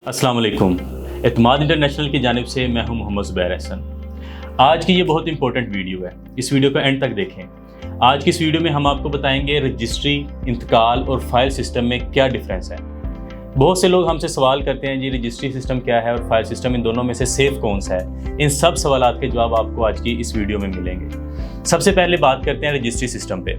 अस्सलाम वालेकुम। एतमाद इंटरनेशनल की जानिब से मैं हूं मोहम्मद ज़ुबैर अहसन। आज की ये बहुत इंपॉर्टेंट वीडियो है, इस वीडियो को एंड तक देखें। आज की इस वीडियो में हम आपको बताएंगे रजिस्ट्री, इंतकाल और फाइल सिस्टम में क्या डिफरेंस है। बहुत से लोग हमसे सवाल करते हैं जी रजिस्ट्री सिस्टम क्या है और फाइल सिस्टम, इन दोनों में से सेफ कौन सा है। इन सब सवालात के जवाब आपको आज की इस वीडियो में मिलेंगे। सबसे पहले बात करते हैं रजिस्ट्री सिस्टम पे।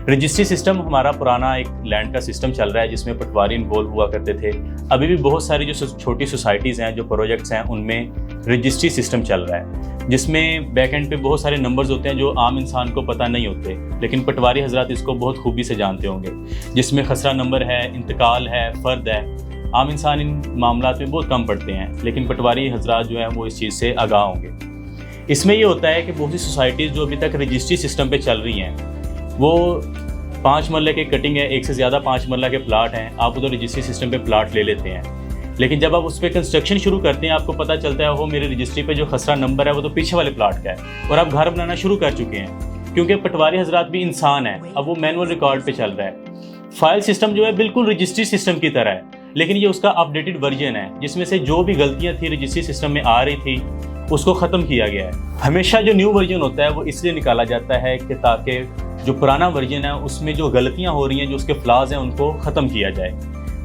रजिस्ट्री सिस्टम हमारा पुराना एक लैंड का सिस्टम चल रहा है जिसमें पटवारी इन्वॉल्व हुआ करते थे। अभी भी बहुत सारी जो छोटी सोसाइटीज़ हैं, जो प्रोजेक्ट्स हैं, उनमें रजिस्ट्री सिस्टम चल रहा है जिसमें बैक एंड पे बहुत सारे नंबर्स होते हैं जो आम इंसान को पता नहीं होते, लेकिन पटवारी हजरात इसको बहुत खूबी से जानते होंगे। जिसमें खसरा नंबर है, इंतकाल है, फ़र्द है। आम इंसान इन मामलात में बहुत कम पढ़ते हैं, लेकिन पटवारी हजरात जो हैं वो इस चीज़ से आगाह होंगे। इसमें ये होता है कि बहुत सी सोसाइटीज़ जो अभी तक रजिस्ट्री सिस्टम पे चल रही हैं, वो 5 मरले के कटिंग है, एक से ज़्यादा 5 मरला के प्लाट हैं, आप उधर रजिस्ट्री सिस्टम पे प्लाट ले लेते हैं। लेकिन जब आप उस पर कंस्ट्रक्शन शुरू करते हैं, आपको पता चलता है वो मेरी रजिस्ट्री पे जो खसरा नंबर है वो तो पीछे वाले प्लाट का है, और आप घर बनाना शुरू कर चुके हैं। क्योंकि पटवारी हजरात भी इंसान है, अब वो मैनुअल रिकॉर्ड पे चल रहा है। फाइल सिस्टम जो है बिल्कुल रजिस्ट्री सिस्टम की तरह है, लेकिन ये उसका अपडेटेड वर्जन है जिसमें से जो भी गलतियाँ थी रजिस्ट्री सिस्टम में आ रही थी उसको ख़त्म किया गया है। हमेशा जो न्यू वर्जन होता है वो इसलिए निकाला जाता है कि ताकि जो पुराना वर्जन है उसमें जो गलतियां हो रही हैं, जो उसके फ्लॉज हैं, उनको ख़त्म किया जाए।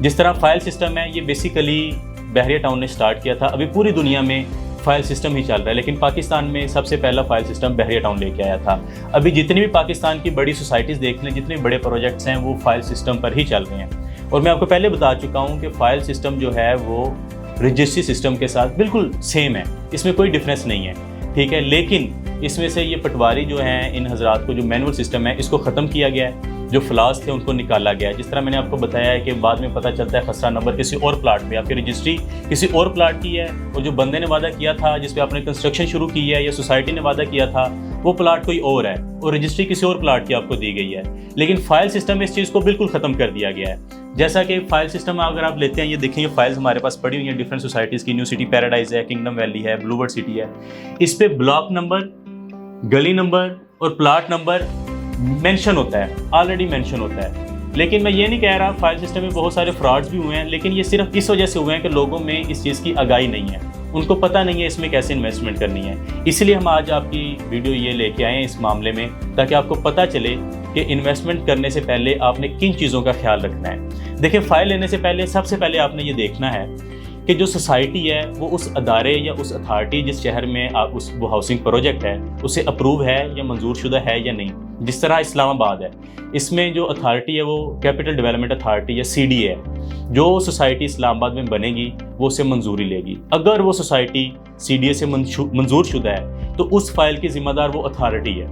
जिस तरह फाइल सिस्टम है, ये बेसिकली बहरिया टाउन ने स्टार्ट किया था। अभी पूरी दुनिया में फाइल सिस्टम ही चल रहा है, लेकिन पाकिस्तान में सबसे पहला फाइल सिस्टम बहरिया टाउन लेके आया था। अभी जितनी भी पाकिस्तान की बड़ी सोसाइटीज़ देख लें, जितने बड़े प्रोजेक्ट्स हैं, वो फाइल सिस्टम पर ही चल रहे हैं। और मैं आपको पहले बता चुका हूँ कि फ़ाइल सिस्टम जो है वो रजिस्ट्री सिस्टम के साथ बिल्कुल सेम है, इसमें कोई डिफरेंस नहीं है, ठीक है। लेकिन इसमें से ये पटवारी जो हैं, इन हजरात को जो मैनुअल सिस्टम है इसको ख़त्म किया गया है, जो फ्लॉज थे उनको निकाला गया है। जिस तरह मैंने आपको बताया है कि बाद में पता चलता है खसरा नंबर किसी और प्लाट में या फिर रजिस्ट्री किसी और प्लाट की है, और जो बंदे ने वादा किया था, जिस पे आपने कंस्ट्रक्शन शुरू की है या सोसाइटी ने वादा किया था, वो प्लाट कोई और है और रजिस्ट्री किसी और प्लाट की आपको दी गई है। लेकिन फाइल सिस्टम में इस चीज़ को बिल्कुल ख़त्म कर दिया गया है। जैसा कि फाइल सिस्टम अगर आप लेते हैं, ये देखेंगे फाइल्स हमारे पास पड़ी हुई हैं डिफरेंट सोसाइटीज़ की। न्यू सिटी पैराडाइज है, किंगडम वैली है, ब्लूबर्ड सिटी है। इस पे ब्लॉक नंबर, गली नंबर और प्लाट नंबर मेंशन होता है, ऑलरेडी मेंशन होता है। लेकिन मैं ये नहीं कह रहा, फाइल सिस्टम में बहुत सारे फ्रॉड्स भी हुए हैं, लेकिन ये सिर्फ इस वजह से हुए हैं कि लोगों में इस चीज़ की आगाही नहीं है, उनको पता नहीं है इसमें कैसे इन्वेस्टमेंट करनी है। इसलिए हम आज आपकी वीडियो ये लेके आए हैं इस मामले में, ताकि आपको पता चले कि इन्वेस्टमेंट करने से पहले आपने किन चीज़ों का ख्याल रखना है। देखिए, फ़ाइल लेने से पहले सबसे पहले आपने ये देखना है कि जो सोसाइटी है वो उस अदारे या उस अथॉरिटी जिस शहर में आप वो हाउसिंग प्रोजेक्ट है उसे अप्रूव है या मंजूर शुदा है या नहीं। जिस तरह इस्लामाबाद है, इसमें जो अथॉरिटी है वो कैपिटल डेवलपमेंट अथॉरिटी या CDA है। जो सोसाइटी इस्लामाबाद में बनेगी वो उसे मंजूरी लेगी। अगर वो सोसाइटी CDA से मंजूर शुदा है तो उस फाइल की ज़िम्मेदार वो अथॉरिटी है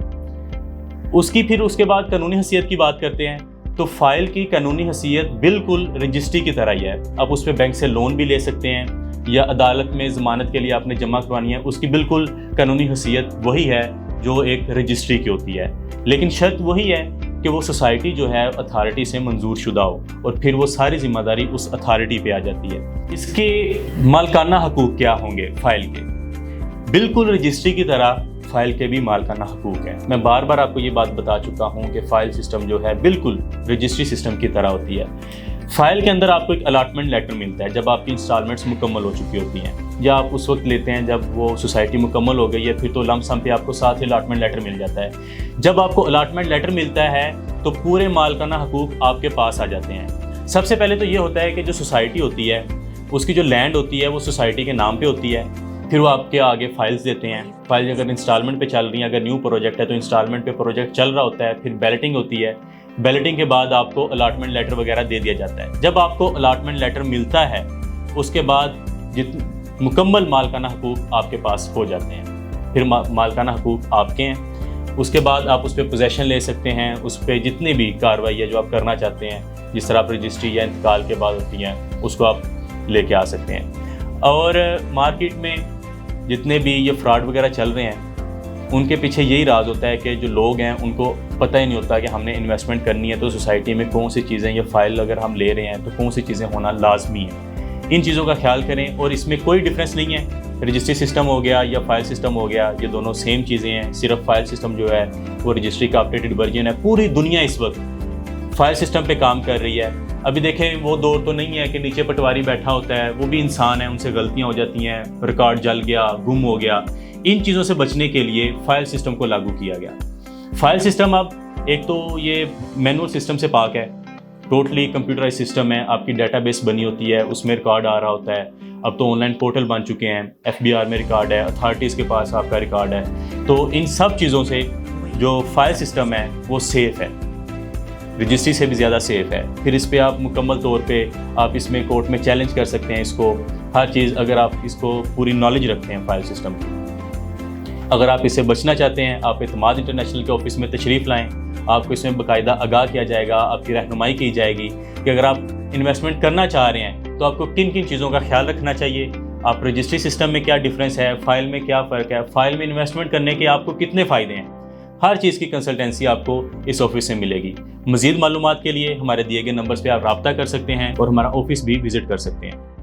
उसकी। फिर उसके बाद कानूनी हैसियत की बात करते हैं, तो फाइल की कानूनी हैसियत बिल्कुल रजिस्ट्री की तरह ही है। आप उस पर बैंक से लोन भी ले सकते हैं या अदालत में ज़मानत के लिए आपने जमा करवानी है, उसकी बिल्कुल कानूनी हैसियत वही है जो एक रजिस्ट्री की होती है। लेकिन शर्त वही है कि वो सोसाइटी जो है अथॉरिटी से मंजूर शुदा हो, और फिर वो सारी जिम्मेदारी उस अथॉरिटी पे आ जाती है। इसके मालकाना हकूक़ क्या होंगे फाइल के? बिल्कुल रजिस्ट्री की तरह फाइल के भी मालकाना हकूक़ हैं। मैं बार बार आपको ये बात बता चुका हूँ कि फ़ाइल सिस्टम जो है बिल्कुल रजिस्ट्री सिस्टम की तरह होती है। फ़ाइल के अंदर आपको एक अलाटमेंट लेटर मिलता है जब आपकी इंस्टॉलमेंट्स मुकम्मल हो चुकी होती हैं, या आप उस वक्त लेते हैं जब वो सोसाइटी मुकम्मल हो गई है, फिर तो लमसम पे आपको साथ ही अलाटमेंट लेटर मिल जाता है। जब आपको अलाटमेंट लेटर मिलता है तो पूरे मालकाना हकूक़ आपके पास आ जाते हैं। सबसे पहले तो ये होता है कि जो सोसाइटी होती है उसकी जो लैंड होती है वो सोसाइटी के नाम पर होती है। फिर वो आपके आगे फाइल्स देते हैं। फाइल अगर इंस्टॉलमेंट पे चल रही हैं, अगर न्यू प्रोजेक्ट है तो इंस्टॉलमेंट पे प्रोजेक्ट चल रहा होता है। फिर बैलेटिंग होती है, बैलेटिंग के बाद आपको अलाटमेंट लेटर वगैरह दे दिया जाता है। जब आपको अलाटमेंट लेटर मिलता है उसके बाद मुकम्मल मालकाना हकूक़ आपके पास हो जाते हैं। फिर मालकाना हकूक़ आपके हैं। उसके बाद आप उस पर पोजेसन ले सकते हैं, उस पर जितनी भी कार्रवाई है जो आप करना चाहते हैं, जिस तरह आप रजिस्ट्री या इंतकाल के बाद होती हैं, उसको आप लेके आ सकते हैं। और मार्केट में जितने भी ये फ्रॉड वगैरह चल रहे हैं उनके पीछे यही राज होता है कि जो लोग हैं उनको पता ही नहीं होता कि हमने इन्वेस्टमेंट करनी है तो सोसाइटी में कौन सी चीज़ें, ये फ़ाइल अगर हम ले रहे हैं तो कौन सी चीज़ें होना लाजमी है। इन चीज़ों का ख्याल करें, और इसमें कोई डिफरेंस नहीं है। रजिस्ट्री सिस्टम हो गया या फाइल सिस्टम हो गया, ये दोनों सेम चीज़ें हैं। सिर्फ फाइल सिस्टम जो है वो रजिस्ट्री का अपडेटेड वर्जन है। पूरी दुनिया इस वक्त फाइल सिस्टम पे काम कर रही है। अभी देखें वो दौर तो नहीं है कि नीचे पटवारी बैठा होता है, वो भी इंसान है, उनसे गलतियां हो जाती हैं, रिकॉर्ड जल गया, गुम हो गया। इन चीज़ों से बचने के लिए फाइल सिस्टम को लागू किया गया। फाइल सिस्टम अब एक तो ये मैनुअल सिस्टम से पाक है, टोटली कंप्यूटराइज सिस्टम है, आपकी डेटाबेस बनी होती है, उसमें रिकॉर्ड आ रहा होता है। अब तो ऑनलाइन पोर्टल बन चुके हैं, FBR में रिकॉर्ड है, अथॉरिटीज़ के पास आपका रिकॉर्ड है। तो इन सब चीज़ों से जो फाइल सिस्टम है वो सेफ़ है, रजिस्ट्री से भी ज़्यादा सेफ़ है। फिर इस पर आप मुकम्मल तौर पे आप इसमें कोर्ट में चैलेंज कर सकते हैं इसको, हर चीज़, अगर आप इसको पूरी नॉलेज रखते हैं फाइल सिस्टम की। अगर आप इससे बचना चाहते हैं, आप इत्तेमाद इंटरनेशनल के ऑफिस में तशरीफ़ लाएँ, आपको इसमें बाकायदा आगाह किया जाएगा, आपकी रहनुमाई की जाएगी कि अगर आप इन्वेस्टमेंट करना चाह रहे हैं तो आपको किन किन चीज़ों का ख्याल रखना चाहिए, आप रजिस्ट्री सिस्टम में क्या डिफरेंस है, फ़ाइल में क्या फ़र्क है, फ़ाइल में इन्वेस्टमेंट करने के आपको कितने फ़ायदे हैं। हर चीज़ की कंसल्टेंसी आपको इस ऑफिस से मिलेगी। मज़ीद मालूमात के लिए हमारे दिए गए नंबर्स पर आप रब्ता कर सकते हैं और हमारा ऑफिस भी विज़िट कर सकते हैं।